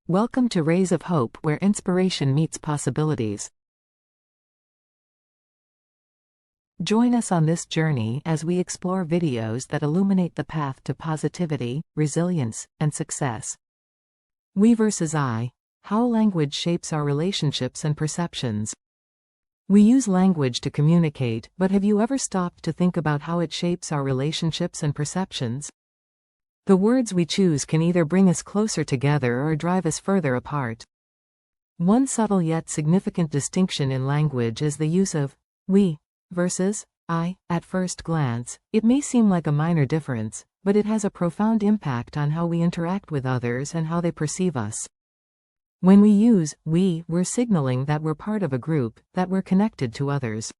Welcome to Rays of Hope, where inspiration meets possibilities. Join us on this journey as we explore videos that illuminate the path to positivity, resilience, and success. We versus I: how language shapes our relationships and perceptions. We use language to communicate, but have you ever stopped to think about how it shapes our relationships and perceptions? The words we choose can either bring us closer together or drive us further apart. One subtle yet significant distinction in language is the use of we versus I. At first glance, it may seem like a minor difference, but it has a profound impact on how we interact with others and how they perceive us. When we use we, we're signaling that we're part of a group, that we're connected to others.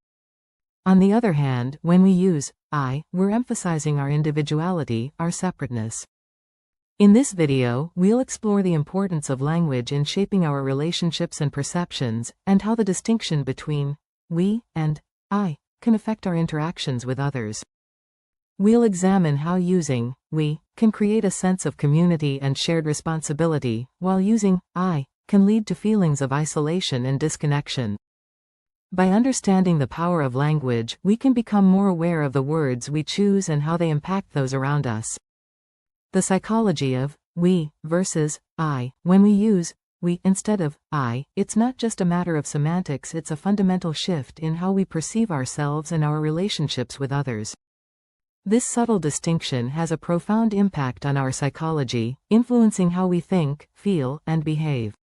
On the other hand, when we use I, we're emphasizing our individuality, our separateness. In this video, we'll explore the importance of language in shaping our relationships and perceptions, and how the distinction between we and I can affect our interactions with others. We'll examine how using we can create a sense of community and shared responsibility, while using I can lead to feelings of isolation and disconnection. By understanding the power of language, we can become more aware of the words we choose and how they impact those around us. The psychology of we versus I. When we use we instead of I, it's not just a matter of semantics, it's a fundamental shift in how we perceive ourselves and our relationships with others. This subtle distinction has a profound impact on our psychology, influencing how we think, feel, and behave.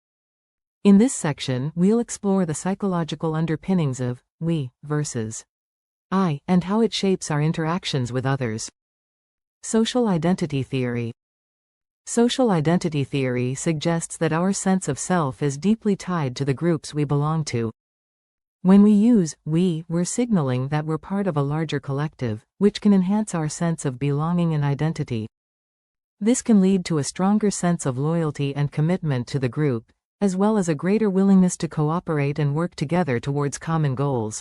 In this section, we'll explore the psychological underpinnings of we versus I and how it shapes our interactions with others. Social identity theory. Social identity theory suggests that our sense of self is deeply tied to the groups we belong to. When we use we, we're signaling that we're part of a larger collective, which can enhance our sense of belonging and identity. This can lead to a stronger sense of loyalty and commitment to the group, as well as a greater willingness to cooperate and work together towards common goals.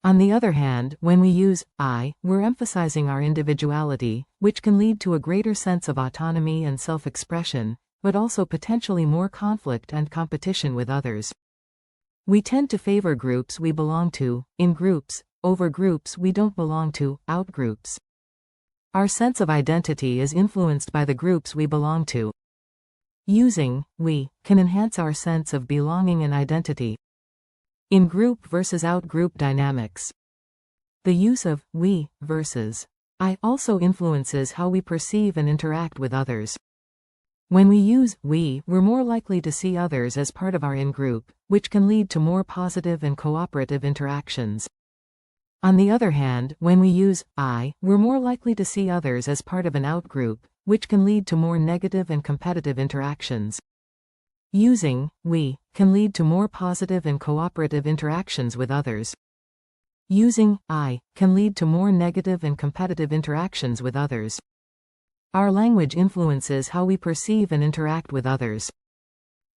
On the other hand, when we use I, we're emphasizing our individuality, which can lead to a greater sense of autonomy and self-expression, but also potentially more conflict and competition with others. We tend to favor groups we belong to, in groups, over groups we don't belong to, out-groups. Our sense of identity is influenced by the groups we belong to. Using we can enhance our sense of belonging and identity. In group versus out-group dynamics. The use of we versus I also influences how we perceive and interact with others. When we use we, we're more likely to see others as part of our in-group, which can lead to more positive and cooperative interactions. On the other hand, when we use I, we're more likely to see others as part of an out-group, which can lead to more negative and competitive interactions. Using we can lead to more positive and cooperative interactions with others. Using I can lead to more negative and competitive interactions with others. Our language influences how we perceive and interact with others.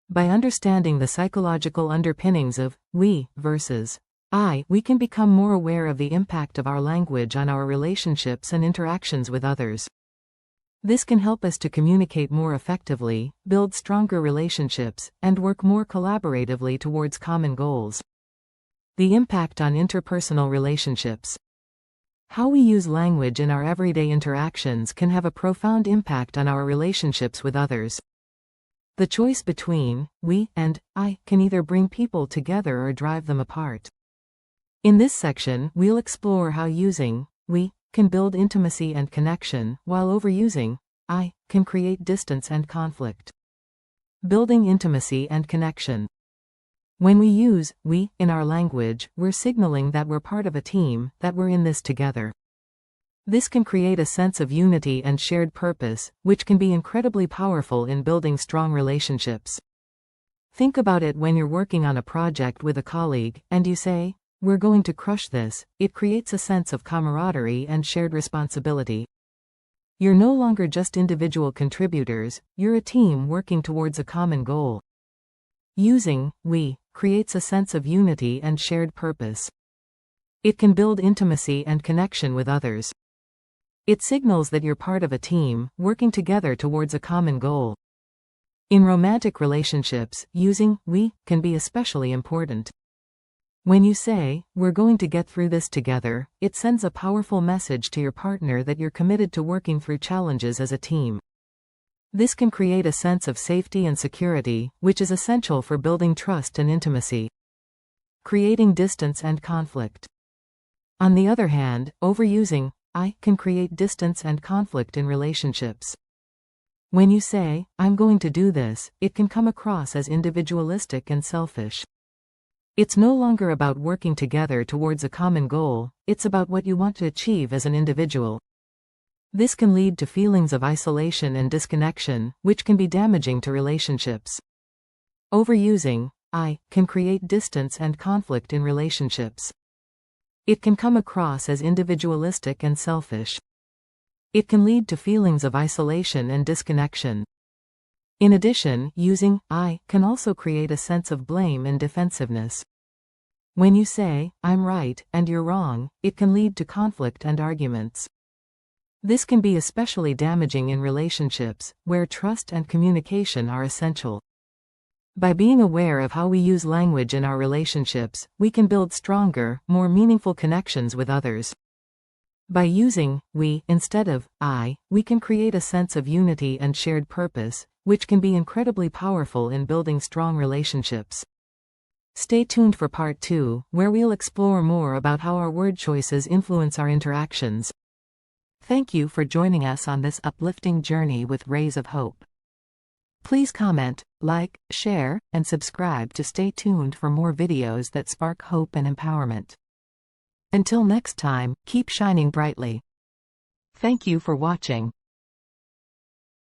By understanding the psychological underpinnings of we versus I, we can become more aware of the impact of our language on our relationships and interactions with others. This can help us to communicate more effectively, build stronger relationships, and work more collaboratively towards common goals. The impact on interpersonal relationships. How we use language in our everyday interactions can have a profound impact on our relationships with others. The choice between we and I can either bring people together or drive them apart. In this section, we'll explore how using we can build intimacy and connection, while overusing I can create distance and conflict. Building intimacy and connection. When we use we in our language, we're signaling that we're part of a team, that we're in this together. This can create a sense of unity and shared purpose, which can be incredibly powerful in building strong relationships. Think about it when you're working on a project with a colleague, and you say, "We're going to crush this." It creates a sense of camaraderie and shared responsibility. You're no longer just individual contributors, you're a team working towards a common goal. Using we creates a sense of unity and shared purpose. It can build intimacy and connection with others. It signals that you're part of a team, working together towards a common goal. In romantic relationships, using we can be especially important. When you say, "We're going to get through this together," it sends a powerful message to your partner that you're committed to working through challenges as a team. This can create a sense of safety and security, which is essential for building trust and intimacy. Creating distance and conflict. On the other hand, overusing I can create distance and conflict in relationships. When you say, "I'm going to do this," it can come across as individualistic and selfish. It's no longer about working together towards a common goal, it's about what you want to achieve as an individual. This can lead to feelings of isolation and disconnection, which can be damaging to relationships. Overusing I can create distance and conflict in relationships. It can come across as individualistic and selfish. It can lead to feelings of isolation and disconnection. In addition, using I can also create a sense of blame and defensiveness. When you say, "I'm right, and you're wrong," it can lead to conflict and arguments. This can be especially damaging in relationships, where trust and communication are essential. By being aware of how we use language in our relationships, we can build stronger, more meaningful connections with others. By using we instead of I, we can create a sense of unity and shared purpose, which can be incredibly powerful in building strong relationships. Stay tuned for part 2, where we'll explore more about how our word choices influence our interactions. Thank you for joining us on this uplifting journey with Rays of Hope. Please comment, like, share, and subscribe to stay tuned for more videos that spark hope and empowerment. Until next time, keep shining brightly. Thank you for watching.